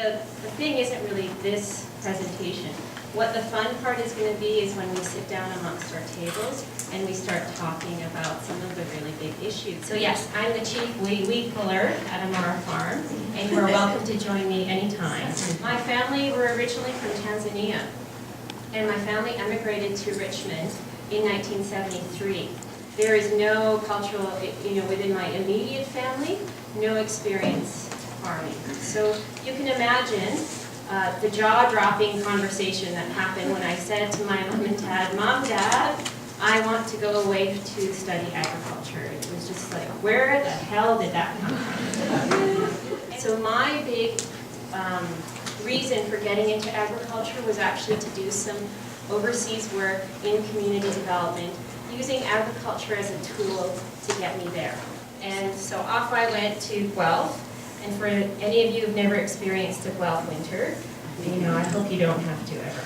The thing isn't really this presentation. What the fun part is going to be is when we sit down amongst our tables and we start talking about some of the really big issues. So yes, I'm the chief weed puller at Amara Farm, and you are welcome to join me anytime. My family were originally from Tanzania, and my family emigrated to Richmond in 1973. There is no cultural, within my immediate family, no experience farming. So you can imagine the jaw-dropping conversation that happened when I said to my mom and dad, "Mom, Dad, I want to go away to study agriculture." It was just like, where the hell did that come from? So my big reason for getting into agriculture was actually to do some overseas work in community development, using agriculture as a tool to get me there. And so off I went to Guelph. And for any of you who've never experienced a Guelph winter, I hope you don't have to ever.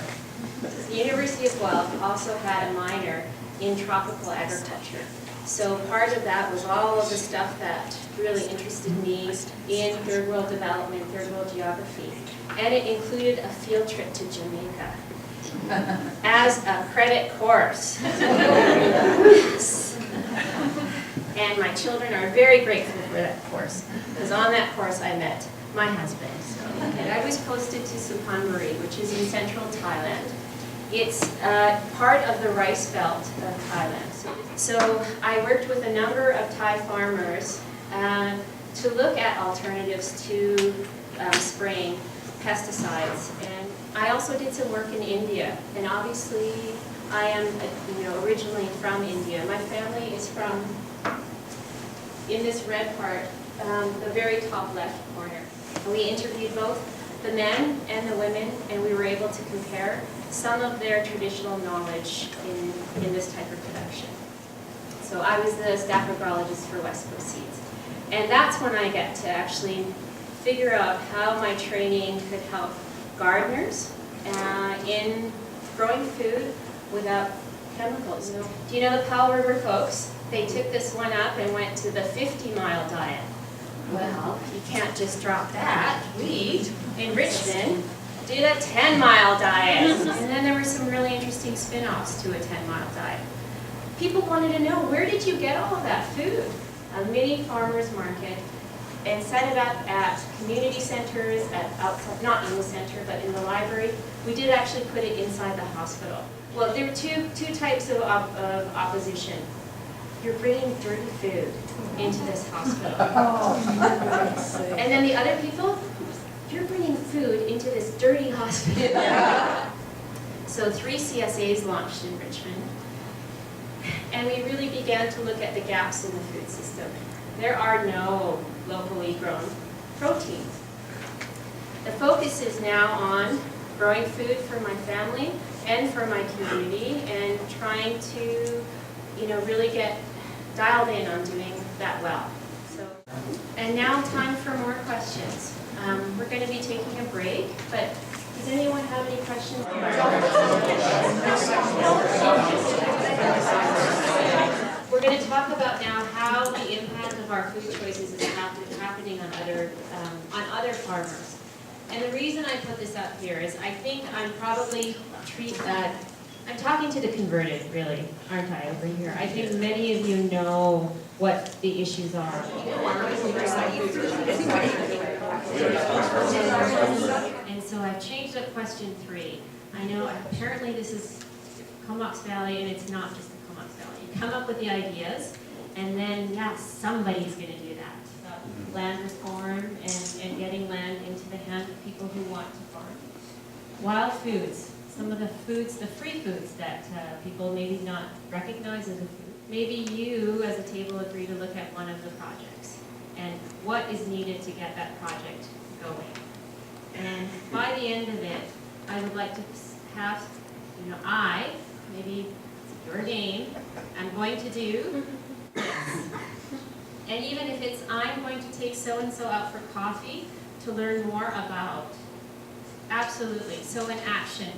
The University of Guelph also had a minor in tropical agriculture. So part of that was all of the stuff that really interested me in third world development, third world geography. And it included a field trip to Jamaica as a credit course. And my children are very grateful for that course, because on that course I met my husband. And I was posted to Suphanburi, which is in central Thailand. It's part of the rice belt of Thailand. So I worked with a number of Thai farmers to look at alternatives to spraying pesticides. And I also did some work in India. And obviously I am originally from India. My family is from, in this red part, the very top left corner. We interviewed both the men and the women, and we were able to compare some of their traditional knowledge in this type of production. So I was the staff agrologist for West Coast Seeds. And that's when I get to actually figure out how my training could help gardeners in growing food without chemicals. Do you know the Powell River folks? They took this one up and went to the 50-mile diet. Well, you can't just drop that. We, in Richmond, did a 10-mile diet. And then there were some really interesting spin-offs to a 10-mile diet. People wanted to know, where did you get all of that food? A mini farmer's market, and set it up at community centers, outside, not in the center, but in the library. We did actually put it inside the hospital. Well, there were two types of opposition. You're bringing dirty food into this hospital. And then the other people, you're bringing food into this dirty hospital. So 3 CSAs launched in Richmond. And we really began to look at the gaps in the food system. There are no locally grown proteins. The focus is now on growing food for my family and for my community, and trying to, really get dialed in on doing that well. So, and now time for more questions. We're going to be taking a break, but does anyone have any questions? We're going to talk about now how the impact of our food choices is happening on other farmers. And the reason I put this up here is I think I'm probably I'm talking to the converted, really, aren't I, over here? I think many of you know what the issues are. And so I've changed up question 3. I know apparently this is Comox Valley, and it's not just the Comox Valley. You come up with the ideas, and then, yes, somebody's going to do that. Land reform and getting land into the hands of people who want to farm. Wild foods. Some of the foods, the free foods that people maybe not recognize as a food. Maybe you, as a table, agree to look at one of the projects and what is needed to get that project going. And by the end of it, I would like to have, maybe it's your game, I'm going to do this. And even if it's, I'm going to take so-and-so out for coffee to learn more about. Absolutely. So in action.